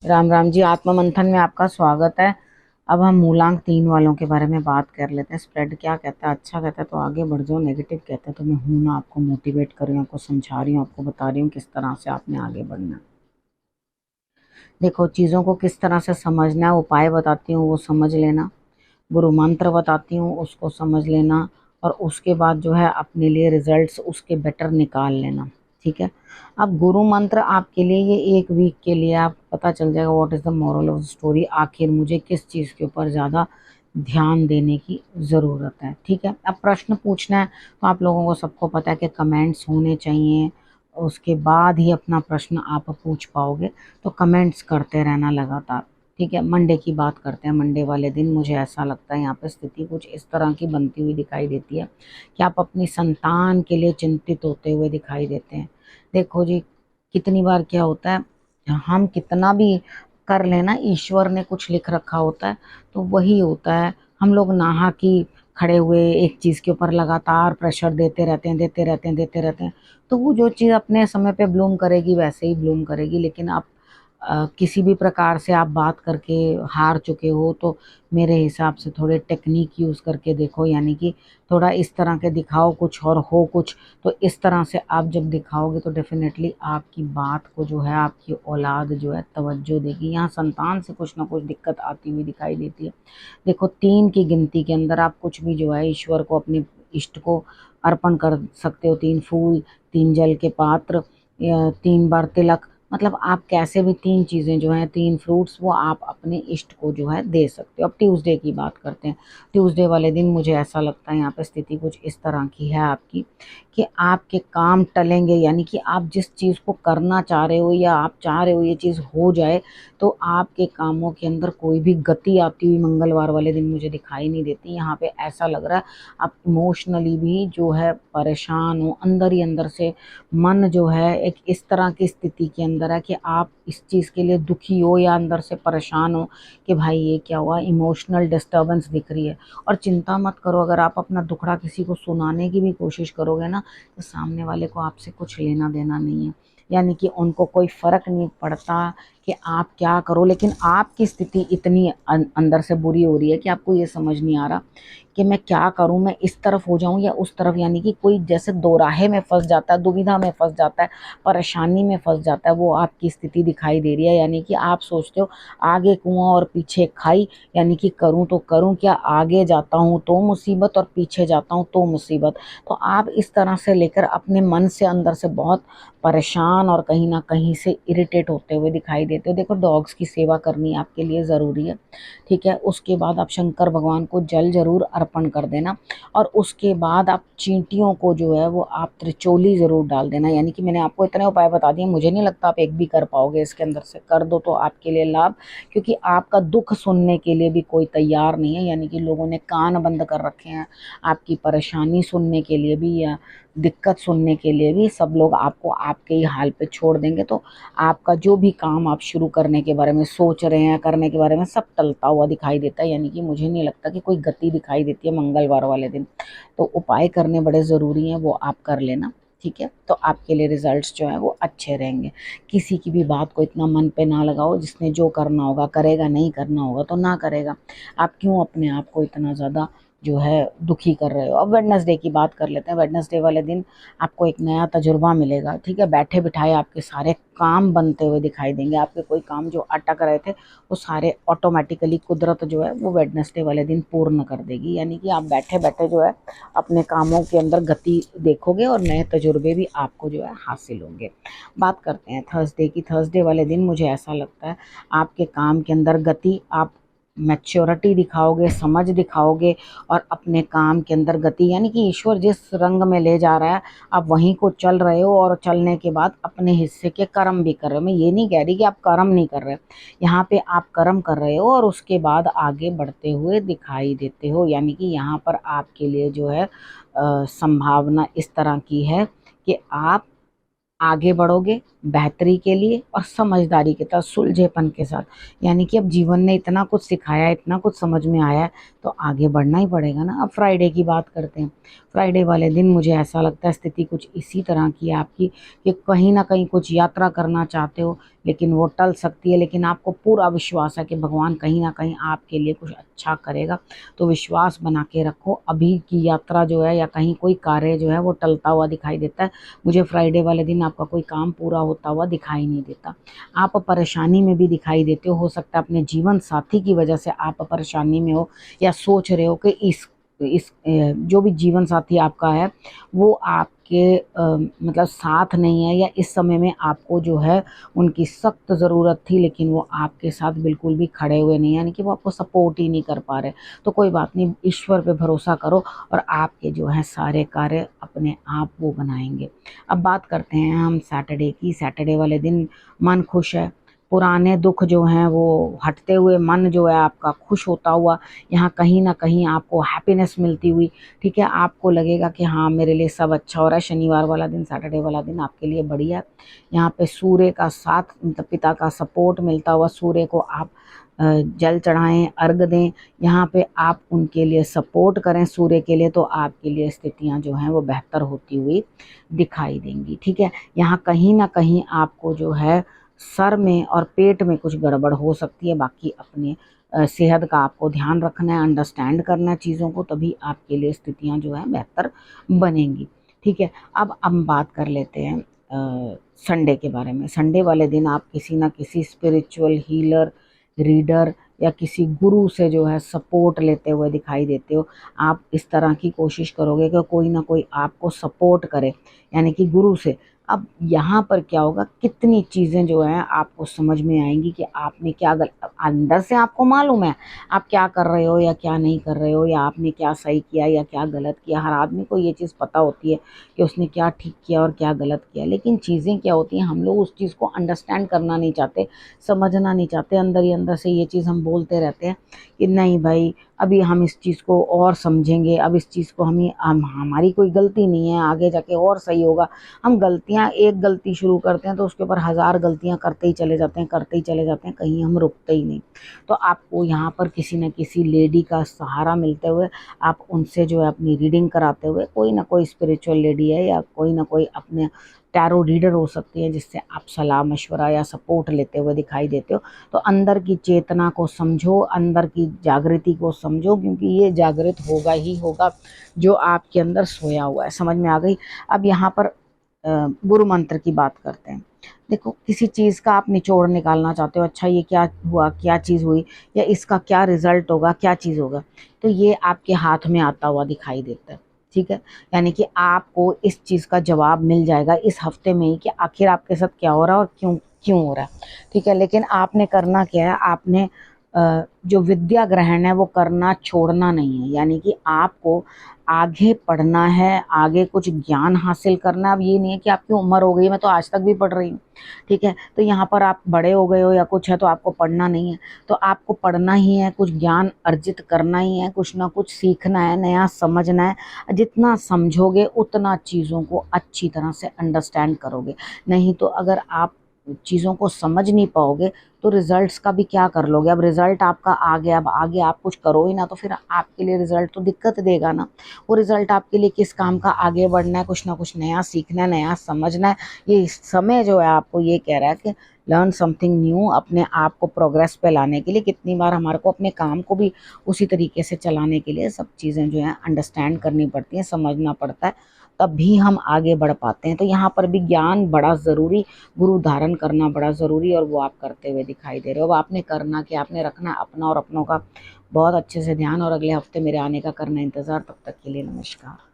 राम राम जी। आत्म मंथन में आपका स्वागत है। अब हम मूलांक 3 वालों के बारे में बात कर लेते हैं। स्प्रेड क्या कहता है? अच्छा कहता है तो आगे बढ़ जाओ, नेगेटिव कहता है तो मैं हूं ना, आपको मोटिवेट कर रही हूँ, आपको समझा रही हूँ, आपको बता रही हूँ किस तरह से आपने आगे बढ़ना है। देखो, चीज़ों को किस तरह से समझना है, उपाय बताती हूँ वो समझ लेना, गुरु मंत्र बताती हूँ उसको समझ लेना, और उसके बाद जो है अपने लिए रिजल्ट्स उसके बेटर निकाल लेना। ठीक है। अब गुरु मंत्र आपके लिए ये 1 वीक के लिए आप पता चल जाएगा what is the moral of story, आखिर मुझे किस चीज़ के ऊपर ज़्यादा ध्यान देने की ज़रूरत है। ठीक है। अब प्रश्न पूछना है तो आप लोगों को सबको पता है कि कमेंट्स होने चाहिए, उसके बाद ही अपना प्रश्न आप पूछ पाओगे। तो कमेंट्स करते रहना लगातार। ठीक है। मंडे की बात करते हैं। मंडे वाले दिन मुझे ऐसा लगता है यहाँ पे स्थिति कुछ इस तरह की बनती हुई दिखाई देती है कि आप अपनी संतान के लिए चिंतित होते हुए दिखाई देते हैं। देखो जी, कितनी बार क्या होता है, हम कितना भी कर लेना, ईश्वर ने कुछ लिख रखा होता है तो वही होता है। हम लोग नाहा की खड़े हुए एक चीज़ के ऊपर लगातार प्रेशर देते रहते हैं, देते रहते हैं, देते रहते हैं, तो वो जो चीज़ अपने समय पे ब्लूम करेगी वैसे ही ब्लूम करेगी। लेकिन आप किसी भी प्रकार से आप बात करके हार चुके हो तो मेरे हिसाब से थोड़े टेक्निक यूज़ करके देखो, यानी कि थोड़ा इस तरह के दिखाओ कुछ और हो कुछ। तो इस तरह से आप जब दिखाओगे तो डेफिनेटली आपकी बात को जो है आपकी औलाद जो है तवज्जो देगी। यहाँ संतान से कुछ ना कुछ दिक्कत आती हुई दिखाई देती है। देखो, 3 की गिनती के अंदर आप कुछ भी जो है ईश्वर को, अपने इष्ट को अर्पण कर सकते हो। 3 फूल, 3 जल के पात्र, या 3 बार तिलक, मतलब आप कैसे भी 3 चीज़ें जो हैं, 3 फ्रूट्स वो आप अपने इष्ट को जो है दे सकते हो। अब ट्यूसडे की बात करते हैं। ट्यूसडे वाले दिन मुझे ऐसा लगता है यहाँ पे स्थिति कुछ इस तरह की है आपकी कि आपके काम टलेंगे, यानी कि आप जिस चीज़ को करना चाह रहे हो या आप चाह रहे हो ये चीज़ हो जाए, तो आपके कामों के अंदर कोई भी गति आती हुई मंगलवार वाले दिन मुझे दिखाई नहीं देती। यहाँ पे ऐसा लग रहा है आप इमोशनली भी जो है परेशान हो, अंदर ही अंदर से मन जो है एक इस तरह की स्थिति के अंदर है कि आप इस चीज़ के लिए दुखी हो या अंदर से परेशान हो कि भाई ये क्या हुआ, इमोशनल डिस्टर्बेंस दिख रही है। और चिंता मत करो, अगर आप अपना दुखड़ा किसी को सुनाने की भी कोशिश करोगे ना, तो सामने वाले को आपसे कुछ लेना देना नहीं है, यानी कि उनको कोई फ़र्क नहीं पड़ता कि आप क्या करो। लेकिन आपकी स्थिति इतनी अंदर से बुरी हो रही है कि आपको ये समझ नहीं आ रहा कि मैं क्या करूं, मैं इस तरफ हो जाऊं या उस तरफ, यानी कि कोई जैसे दोराहे में फंस जाता है, दुविधा में फंस जाता है, परेशानी में फंस जाता है, वो आपकी स्थिति दिखाई दे रही है। यानी कि आप सोचते हो आगे कुआं और पीछे खाई, यानी कि करूं तो करूं क्या, आगे जाता हूं तो मुसीबत और पीछे जाता हूं तो मुसीबत। तो आप इस तरह से लेकर अपने मन से अंदर से बहुत परेशान और कहीं ना कहीं से इरिटेट होते हुए दिखाई देते हो। देखो, डॉग्स की सेवा करनी आपके लिए ज़रूरी है। ठीक है। उसके बाद आप शंकर भगवान को जल जरूर अर्पण कर देना, और उसके बाद आप चींटियों को जो है वो आप त्रिचोली ज़रूर डाल देना। यानी कि मैंने आपको इतने उपाय बता दिए, मुझे नहीं लगता आप एक भी कर पाओगे इसके अंदर से। कर दो तो आपके लिए लाभ, क्योंकि आपका दुख सुनने के लिए भी कोई तैयार नहीं है, यानी कि लोगों ने कान बंद कर रखे हैं आपकी परेशानी सुनने के लिए भी, या दिक्कत सुनने के लिए भी। सब लोग आपको आपके ही हाल पे छोड़ देंगे। तो आपका जो भी काम आप शुरू करने के बारे में सोच रहे हैं, करने के बारे में, सब टलता हुआ दिखाई देता है। यानी कि मुझे नहीं लगता कि कोई गति दिखाई देती है मंगलवार वाले दिन। तो उपाय करने बड़े ज़रूरी हैं, वो आप कर लेना। ठीक है। तो आपके लिए रिजल्ट्स जो हैं वो अच्छे रहेंगे। किसी की भी बात को इतना मन पे ना लगाओ, जिसने जो करना होगा करेगा, नहीं करना होगा तो ना करेगा। आप क्यों अपने आप को इतना ज़्यादा जो है दुखी कर रहे हो। अब वेडनेसडे की बात कर लेते हैं। वेडनेसडे वाले दिन आपको एक नया तजुर्बा मिलेगा। ठीक है। बैठे बिठाए आपके सारे काम बनते हुए दिखाई देंगे। आपके कोई काम जो अटक रहे थे वो सारे ऑटोमेटिकली कुदरत जो है वो वेडनेसडे वाले दिन पूर्ण कर देगी। यानी कि आप बैठे बैठे जो है अपने कामों के अंदर गति देखोगे और नए तजुर्बे भी आपको जो है हासिल होंगे। बात करते हैं थर्सडे की। थर्सडे वाले दिन मुझे ऐसा लगता है आपके काम के अंदर गति, आप मैच्योरिटी दिखाओगे, समझ दिखाओगे, और अपने काम के अंदर गति, यानी कि ईश्वर जिस रंग में ले जा रहा है आप वहीं को चल रहे हो, और चलने के बाद अपने हिस्से के कर्म भी कर रहे हो। मैं ये नहीं कह रही कि आप कर्म नहीं कर रहे, यहाँ पे आप कर्म कर रहे हो और उसके बाद आगे बढ़ते हुए दिखाई देते हो। यानी कि यहाँ पर आपके लिए जो है संभावना इस तरह की है कि आप आगे बढ़ोगे, बेहतरी के लिए और समझदारी के साथ, सुलझेपन के साथ। यानी कि अब जीवन ने इतना कुछ सिखाया है, इतना कुछ समझ में आया है, तो आगे बढ़ना ही पड़ेगा ना। अब फ्राइडे की बात करते हैं। फ्राइडे वाले दिन मुझे ऐसा लगता है स्थिति कुछ इसी तरह की है आपकी, कि कहीं ना कहीं कुछ यात्रा करना चाहते हो, लेकिन वो टल सकती है। लेकिन आपको पूरा विश्वास है कि भगवान कहीं ना कहीं आपके लिए कुछ अच्छा करेगा। तो विश्वास बना के रखो। अभी की यात्रा जो है या कहीं कोई कार्य जो है वो टलता हुआ दिखाई देता है। मुझे फ्राइडे वाले दिन आपका कोई काम पूरा होता हुआ दिखाई नहीं देता। आप परेशानी में भी दिखाई देते हो सकता है अपने जीवन साथी की वजह से आप परेशानी में हो, या सोच रहे हो कि जो भी जीवन साथी आपका है वो आपके मतलब साथ नहीं है, या इस समय में आपको जो है उनकी सख्त ज़रूरत थी, लेकिन वो आपके साथ बिल्कुल भी खड़े हुए नहीं, यानी कि वो आपको सपोर्ट ही नहीं कर पा रहे। तो कोई बात नहीं, ईश्वर पे भरोसा करो और आपके जो है सारे कार्य अपने आप वो बनाएंगे। अब बात करते हैं हम सैटरडे की। सैटरडे वाले दिन मन खुश है, पुराने दुख जो हैं वो हटते हुए मन जो है आपका खुश होता हुआ, यहाँ कहीं ना कहीं आपको हैप्पीनेस मिलती हुई, ठीक है। आपको लगेगा कि हाँ मेरे लिए सब अच्छा हो रहा है। शनिवार वाला दिन, सैटरडे वाला दिन आपके लिए बढ़िया है। यहाँ पे सूर्य का साथ, मतलब पिता का सपोर्ट मिलता हुआ, सूर्य को आप जल चढ़ाएं, अर्घ दें, यहाँ पे आप उनके लिए सपोर्ट करें सूर्य के लिए, तो आपके लिए स्थितियाँ जो हैं वो बेहतर होती हुई दिखाई देंगी, ठीक है। यहाँ कहीं ना कहीं आपको जो है सर में और पेट में कुछ गड़बड़ हो सकती है। बाकी अपने सेहत का आपको ध्यान रखना है, अंडरस्टैंड करना है चीज़ों को, तभी आपके लिए स्थितियाँ जो है बेहतर बनेंगी, ठीक है। अब हम बात कर लेते हैं संडे के बारे में। संडे वाले दिन आप किसी ना किसी स्पिरिचुअल हीलर, रीडर या किसी गुरु से जो है सपोर्ट लेते हुए दिखाई देते हो। आप इस तरह की कोशिश करोगे कि कोई ना कोई आपको सपोर्ट करे, यानी कि गुरु से। अब यहाँ पर क्या होगा, कितनी चीज़ें जो हैं आपको समझ में आएंगी कि आपने क्या अंदर से आपको मालूम है आप क्या कर रहे हो या क्या नहीं कर रहे हो, या आपने क्या सही किया या क्या गलत किया। हर आदमी को ये चीज़ पता होती है कि उसने क्या ठीक किया और क्या गलत किया, लेकिन चीज़ें क्या होती हैं, हम लोग उस चीज़ को अंडरस्टैंड करना नहीं चाहते, समझना नहीं चाहते। अंदर ही अंदर से ये चीज़ हम बोलते रहते हैं कि नहीं भाई, अभी हम इस चीज़ को और समझेंगे, अब इस चीज़ को हमारी कोई गलती नहीं है, आगे जाके और सही होगा। हम गलतियां, एक गलती शुरू करते हैं तो उसके ऊपर 1000 गलतियां करते ही चले जाते हैं, करते ही चले जाते हैं, कहीं हम रुकते ही नहीं। तो आपको यहाँ पर किसी न किसी लेडी का सहारा मिलते हुए, आप उनसे जो है अपनी रीडिंग कराते हुए, कोई ना कोई स्पिरिचुअल लेडी है या कोई ना कोई अपने टैरो रीडर हो सकती है जिससे आप सलाह मशवरा या सपोर्ट लेते हुए दिखाई देते हो। तो अंदर की चेतना को समझो, अंदर की जागृति को समझो, क्योंकि ये जागृत होगा ही होगा जो आपके अंदर सोया हुआ है। समझ में आ गई। अब यहाँ पर गुरु मंत्र की बात करते हैं। देखो, किसी चीज़ का आप निचोड़ निकालना चाहते हो, अच्छा ये क्या हुआ, क्या चीज़ हुई, या इसका क्या रिजल्ट होगा, क्या चीज़ होगा, तो ये आपके हाथ में आता हुआ दिखाई देता है, ठीक है। यानी कि आपको इस चीज़ का जवाब मिल जाएगा इस हफ्ते में ही कि आखिर आपके साथ क्या हो रहा है और क्यों क्यों हो रहा है, ठीक है। लेकिन आपने करना क्या है, आपने जो विद्या ग्रहण है वो करना छोड़ना नहीं है, यानी कि आपको आगे पढ़ना है, आगे कुछ ज्ञान हासिल करना है। अब ये नहीं है कि आपकी उम्र हो गई, मैं तो आज तक भी पढ़ रही हूँ, ठीक है, तो यहाँ पर आप बड़े हो गए हो या कुछ है तो आपको पढ़ना नहीं है। तो आपको पढ़ना ही है, कुछ ज्ञान अर्जित करना ही है, कुछ ना कुछ सीखना है, नया समझना है। जितना समझोगे उतना चीज़ों को अच्छी तरह से अंडरस्टैंड करोगे। नहीं तो अगर आप चीज़ों को समझ नहीं पाओगे तो रिजल्ट्स का भी क्या कर लोगे। अब रिजल्ट आपका आ गया, अब आगे आप कुछ करो ही ना, तो फिर आपके लिए रिजल्ट तो दिक्कत देगा ना। वो रिजल्ट आपके लिए किस काम का, आगे बढ़ना है, कुछ ना कुछ नया सीखना है, नया समझना है। ये समय जो है आपको ये कह रहा है कि लर्न समथिंग न्यू, अपने आप को प्रोग्रेस पे लाने के लिए। कितनी बार हमारे को अपने काम को भी उसी तरीके से चलाने के लिए सब चीज़ें जो हैं अंडरस्टैंड करनी पड़ती हैं, समझना पड़ता है, तब भी हम आगे बढ़ पाते हैं। तो यहाँ पर भी ज्ञान बड़ा ज़रूरी, गुरु धारण करना बड़ा ज़रूरी, और वो आप करते हुए दिखाई दे रहे हो। अब आपने करना कि आपने रखना अपना और अपनों का बहुत अच्छे से ध्यान, और अगले हफ्ते मेरे आने का करना इंतज़ार। तब तक के लिए नमस्कार।